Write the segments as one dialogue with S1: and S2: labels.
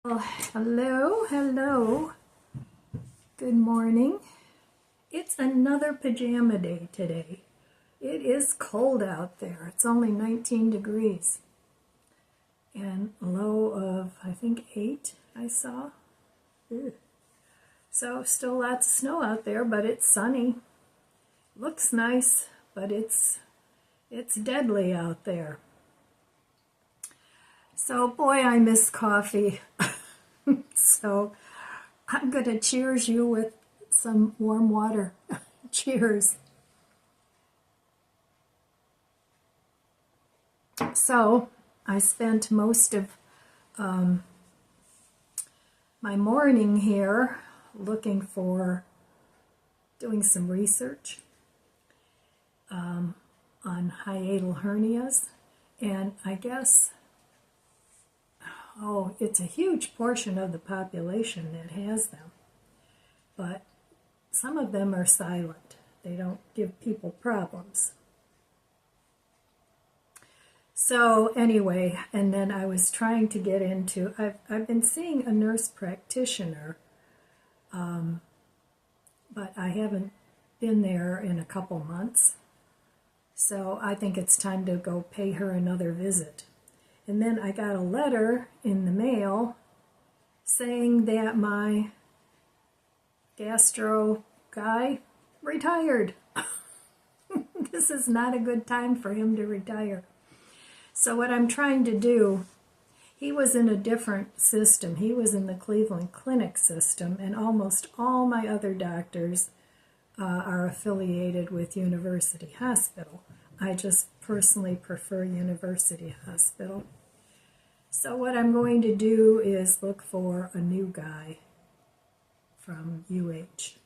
S1: Well, hello. Good morning. It's another pajama day today. It is cold out there. It's only 19 degrees. And a low of, I think, 8 I saw. Ew. So still lots of snow out there, but it's sunny. Looks nice, but it's deadly out there. So boy, I miss coffee. So I'm going to cheers you with some warm water. Cheers. So I spent most of my morning here looking for, doing some research on hiatal hernias, and I guess it's a huge portion of the population that has them, but some of them are silent. They don't give people problems. So anyway, and then I was trying to get into, I've been seeing a nurse practitioner, but I haven't been there in a couple months. So I think it's time to go pay her another visit. And then I got a letter in the mail saying that my gastro guy retired. This is not a good time for him to retire. So what I'm trying to do, he was in a different system. He was in the Cleveland Clinic system, and almost all my other doctors are affiliated with University Hospital. I just personally prefer University Hospital. So what I'm going to do is look for a new guy from UH.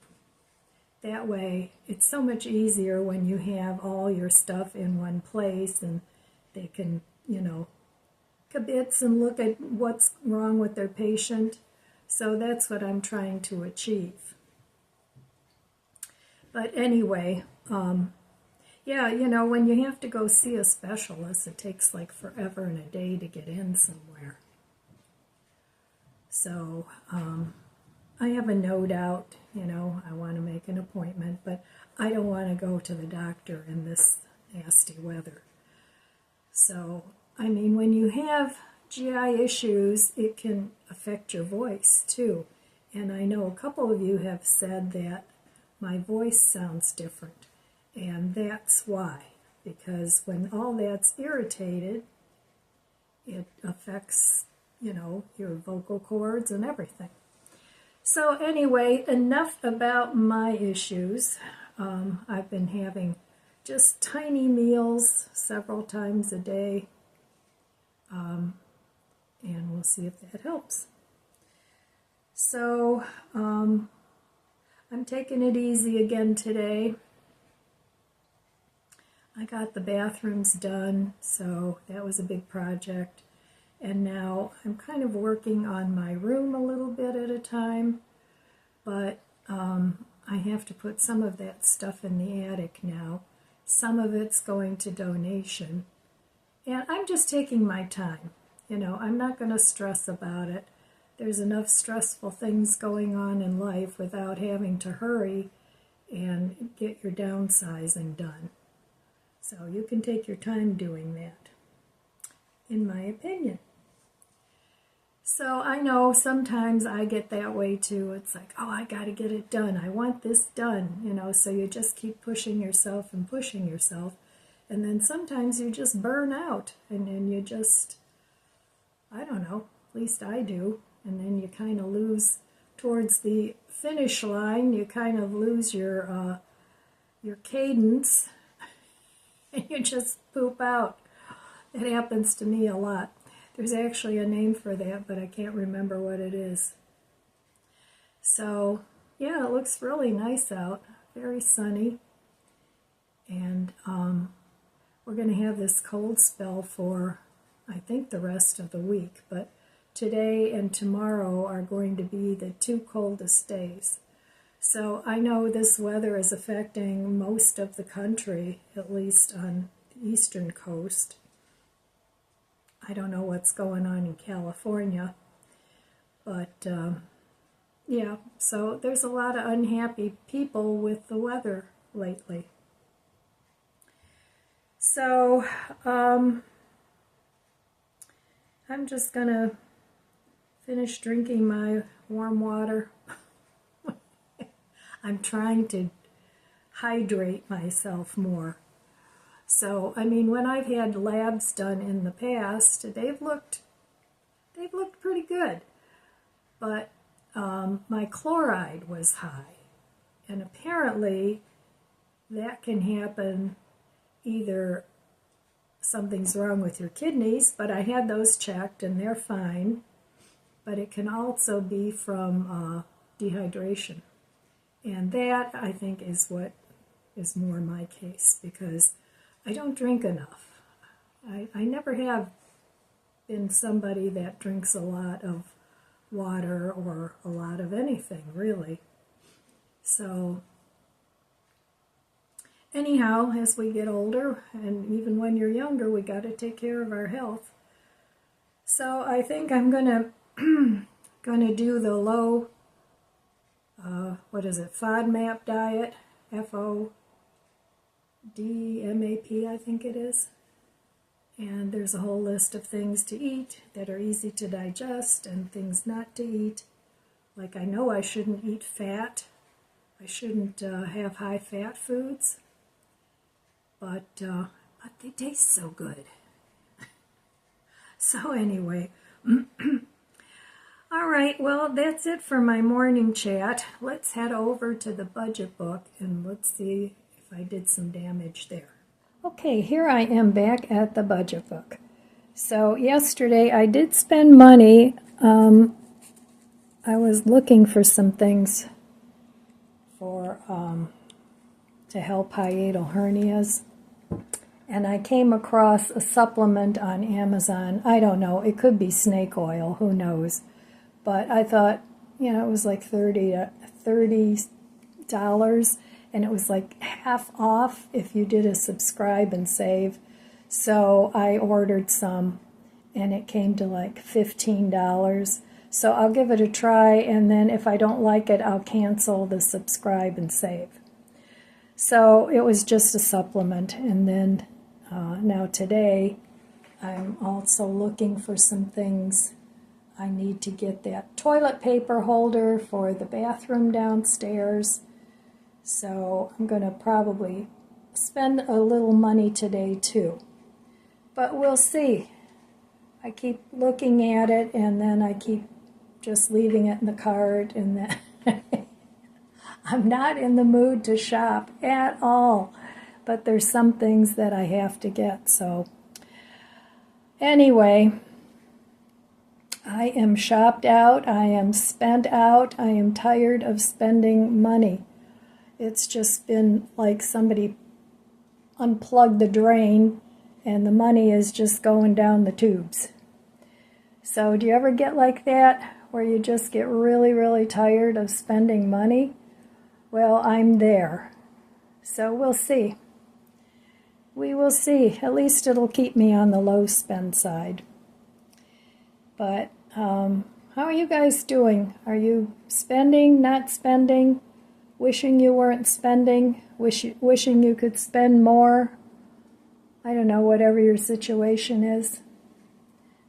S1: That way, it's so much easier when you have all your stuff in one place and they can, kibitz and look at what's wrong with their patient. So that's what I'm trying to achieve. But anyway, when you have to go see a specialist, it takes like forever and a day to get in somewhere. So I have a note out, I want to make an appointment, but I don't want to go to the doctor in this nasty weather. So, when you have GI issues, it can affect your voice too. And I know a couple of you have said that my voice sounds different. And that's why, because when all that's irritated, it affects, your vocal cords and everything. So anyway, enough about my issues. I've been having just tiny meals several times a day, and we'll see if that helps. So I'm taking it easy again today. I got the bathrooms done, so that was a big project. And now I'm kind of working on my room a little bit at a time, but I have to put some of that stuff in the attic now. Some of it's going to donation. And I'm just taking my time. I'm not going to stress about it. There's enough stressful things going on in life without having to hurry and get your downsizing done. So you can take your time doing that, in my opinion. So I know sometimes I get that way too. It's like, I got to get it done. I want this done, so you just keep pushing yourself and pushing yourself. And then sometimes you just burn out and then you just, I don't know, at least I do. And then you kind of lose towards the finish line. You kind of lose your cadence. And you just poop out. It happens to me a lot. There's actually a name for that, but I can't remember what it is. So, yeah, it looks really nice out. Very sunny. And we're going to have this cold spell for, I think, the rest of the week. But today and tomorrow are going to be the two coldest days. So I know this weather is affecting most of the country, at least on the eastern coast. I don't know what's going on in California, But yeah, so there's a lot of unhappy people with the weather lately. So I'm just going to finish drinking my warm water. I'm trying to hydrate myself more. So, I mean, when I've had labs done in the past, they've looked pretty good. But my chloride was high. And apparently that can happen either something's wrong with your kidneys, but I had those checked and they're fine. But it can also be from dehydration. And that, I think, is what is more my case, because I don't drink enough. I never have been somebody that drinks a lot of water or a lot of anything, really. So anyhow, as we get older, and even when you're younger, we got to take care of our health. So I think I'm gonna do the low, FODMAP diet, FODMAP, I think it is. And there's a whole list of things to eat that are easy to digest and things not to eat. Like, I know I shouldn't eat fat. I shouldn't have high-fat foods. But they taste so good. So anyway, all right, well, that's it for my morning chat. Let's head over to the budget book and let's see if I did some damage there. Okay, here I am back at the budget book. So yesterday I did spend money. I was looking for some things for to help hiatal hernias. And I came across a supplement on Amazon. I don't know, it could be snake oil, who knows. But I thought, it was like $30, and it was like half off if you did a subscribe and save. So I ordered some, and it came to like $15. So I'll give it a try, and then if I don't like it, I'll cancel the subscribe and save. So it was just a supplement, and then now today I'm also looking for some things. I need to get that toilet paper holder for the bathroom downstairs. So I'm going to probably spend a little money today too. But we'll see. I keep looking at it and then I keep just leaving it in the cart, and then I'm not in the mood to shop at all. But there's some things that I have to get. So anyway, I am shopped out. I am spent out. I am tired of spending money. It's just been like somebody unplugged the drain and the money is just going down the tubes. So do you ever get like that, where you just get really, really tired of spending money? Well, I'm there. So we'll see. We will see. At least it'll keep me on the low spend side. But how are you guys doing? Are you spending, not spending? Wishing you weren't spending? Wishing you could spend more? I don't know, whatever your situation is.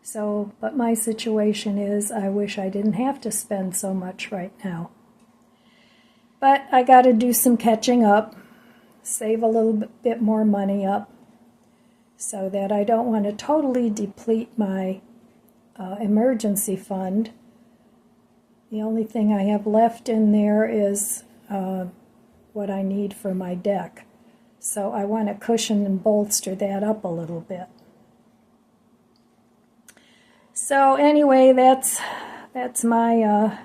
S1: So, but my situation is I wish I didn't have to spend so much right now. But I got to do some catching up, save a little bit more money up, so that I don't want to totally deplete my emergency fund. The only thing I have left in there is what I need for my deck. So I want to cushion and bolster that up a little bit. So anyway, that's my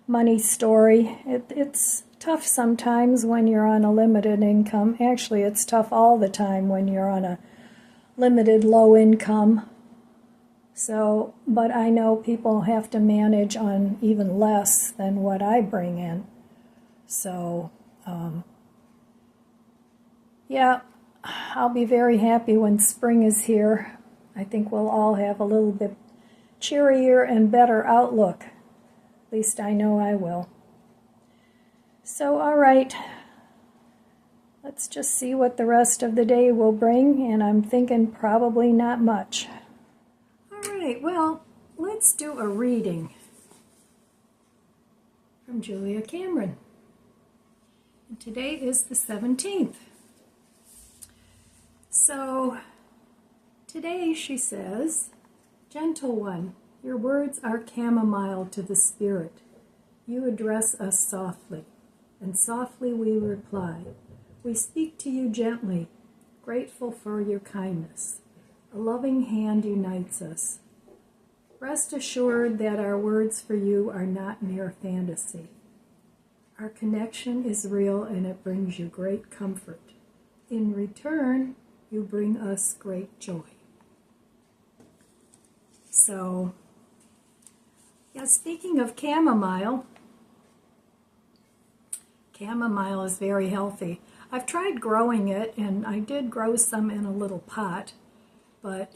S1: money story. It's tough sometimes when you're on a limited income. Actually, it's tough all the time when you're on a limited low income. So, but I know people have to manage on even less than what I bring in. So, yeah, I'll be very happy when spring is here. I think we'll all have a little bit cheerier and better outlook At least I know I will. So, all right. Let's just see what the rest of the day will bring, and I'm thinking probably not much. All right, well, let's do a reading from Julia Cameron. And today is the 17th. So, today she says, "Gentle one, your words are chamomile to the spirit. You address us softly, and softly we reply. We speak to you gently, grateful for your kindness. A loving hand unites us. Rest assured that our words for you are not mere fantasy. Our connection is real and it brings you great comfort. In return, you bring us great joy." So, yeah, speaking of chamomile is very healthy. I've tried growing it, and I did grow some in a little pot, but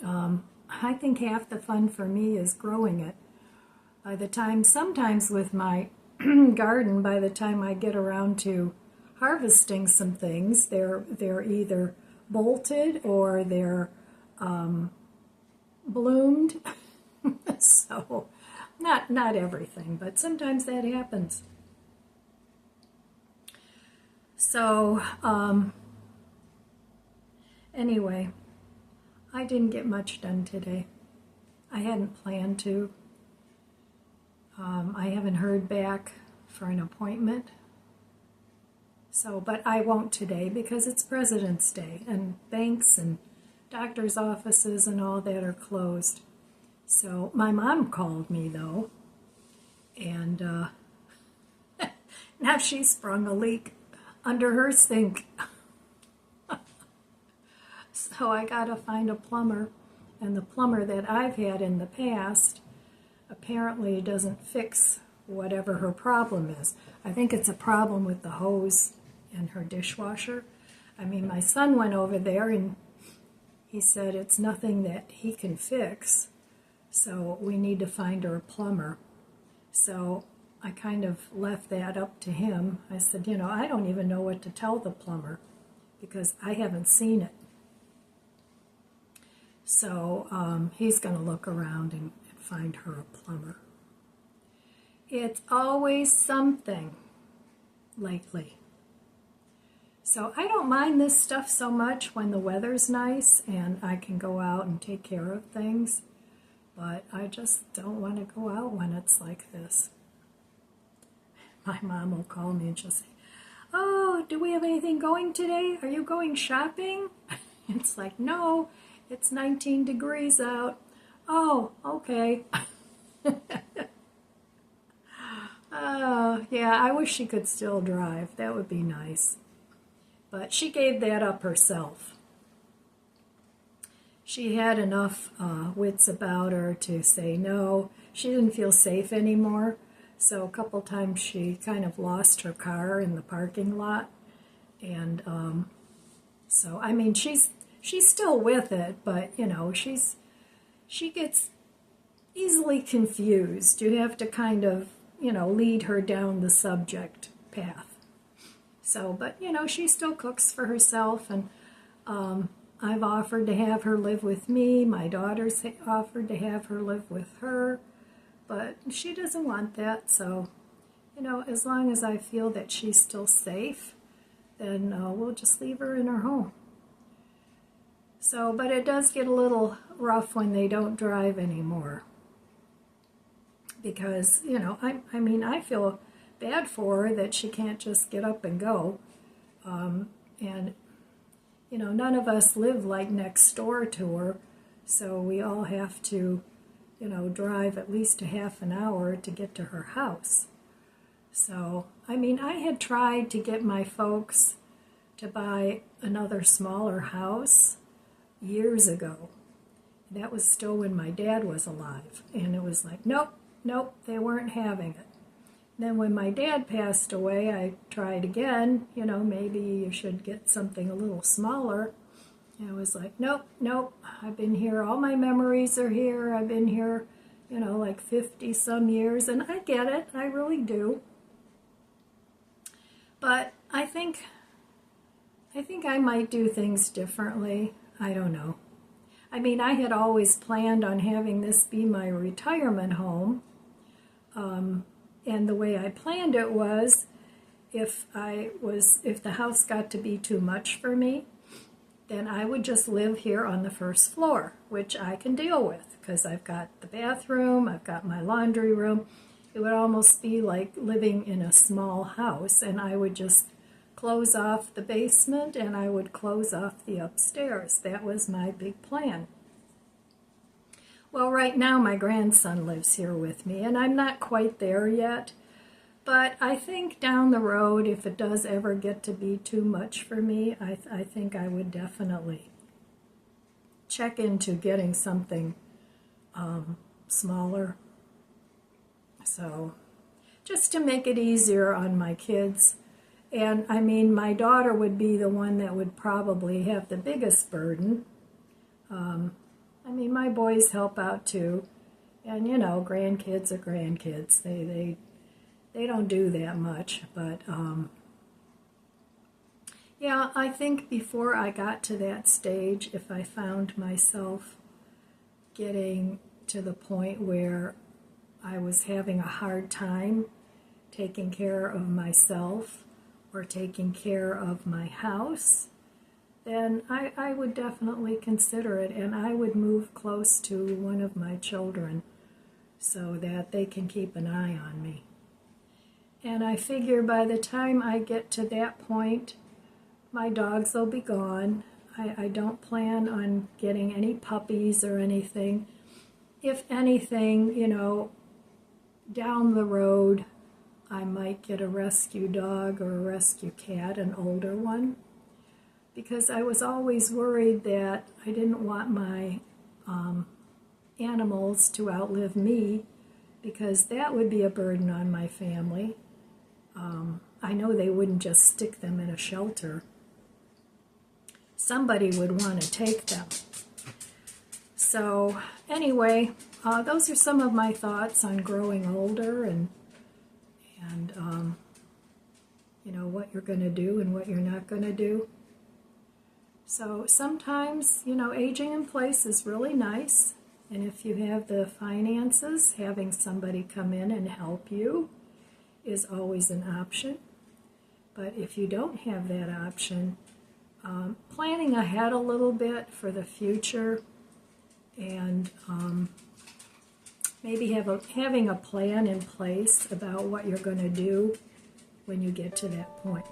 S1: I think half the fun for me is growing it. By the time, sometimes with my garden, by the time I get around to harvesting some things, they're either bolted or they're bloomed. So, not everything, but sometimes that happens. So, anyway, I didn't get much done today. I hadn't planned to. I haven't heard back for an appointment. So, but I won't today because it's President's Day, and banks and doctor's offices and all that are closed. So, my mom called me, though, and now she sprung a leak under her sink. So I gotta find a plumber, and the plumber that I've had in the past apparently doesn't fix whatever her problem is. I think it's a problem with the hose in her dishwasher. I mean, my son went over there and he said it's nothing that he can fix, so we need to find her a plumber. So I kind of left that up to him. I said, I don't even know what to tell the plumber because I haven't seen it. So he's going to look around and find her a plumber. It's always something lately. So I don't mind this stuff so much when the weather's nice and I can go out and take care of things, but I just don't want to go out when it's like this. My mom will call me and she'll say, "Oh, do we have anything going today? Are you going shopping?" It's like, "No, it's 19 degrees out." "Oh, okay." Oh, yeah, I wish she could still drive. That would be nice. But she gave that up herself. She had enough wits about her to say no. She didn't feel safe anymore. So a couple times she kind of lost her car in the parking lot. And so, I mean, she's still with it, but, she gets easily confused. You have to kind of, lead her down the subject path. So, but, she still cooks for herself, and I've offered to have her live with me. My daughter's offered to have her live with her, but she doesn't want that. So, as long as I feel that she's still safe, then we'll just leave her in her home. So, but it does get a little rough when they don't drive anymore. Because, I mean, I feel bad for her that she can't just get up and go. And, none of us live like next door to her, so we all have to, drive at least a half an hour to get to her house. So, I mean, I had tried to get my folks to buy another smaller house years ago. That was still when my dad was alive. And it was like, nope, they weren't having it. Then when my dad passed away, I tried again, maybe you should get something a little smaller. And it was like, nope, I've been here, all my memories are here, I've been here, you know, like 50 some years, and I get it, I really do. But I think I might do things differently. I don't know. I mean, I had always planned on having this be my retirement home. And the way I planned it was, if the house got to be too much for me, then I would just live here on the first floor, which I can deal with because I've got the bathroom, I've got my laundry room. It would almost be like living in a small house, and I would just close off the basement and I would close off the upstairs. That was my big plan. Well, right now my grandson lives here with me, and I'm not quite there yet, but I think down the road, if it does ever get to be too much for me, I think I would definitely check into getting something smaller. So just to make it easier on my kids. And I mean, my daughter would be the one that would probably have the biggest burden. I mean, my boys help out too. And you know, grandkids are grandkids. They don't do that much. But yeah, I think before I got to that stage, if I found myself getting to the point where I was having a hard time taking care of myself or taking care of my house, then I would definitely consider it, and I would move close to one of my children so that they can keep an eye on me. And I figure by the time I get to that point, my dogs will be gone. I don't plan on getting any puppies or anything. If anything, you know, down the road, I might get a rescue dog or a rescue cat, an older one, because I was always worried that I didn't want my animals to outlive me, because that would be a burden on my family. I know they wouldn't just stick them in a shelter. Somebody would want to take them. So anyway, those are some of my thoughts on growing older and you know, what you're going to do and what you're not going to do. So sometimes, you know, aging in place is really nice, and if you have the finances, having somebody come in and help you is always an option. But if you don't have that option, planning ahead a little bit for the future, and maybe having a plan in place about what you're going to do when you get to that point.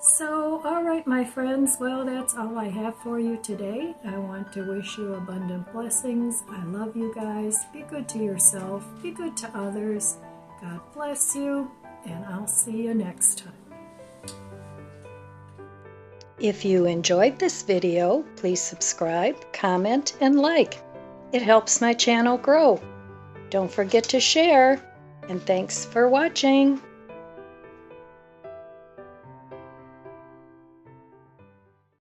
S1: So, all right, my friends, well, that's all I have for you today. I want to wish you abundant blessings. I love you guys. Be good to yourself. Be good to others. God bless you, and I'll see you next time. If you enjoyed this video, please subscribe, comment, and like. It helps my channel grow. Don't forget to share, and thanks for watching.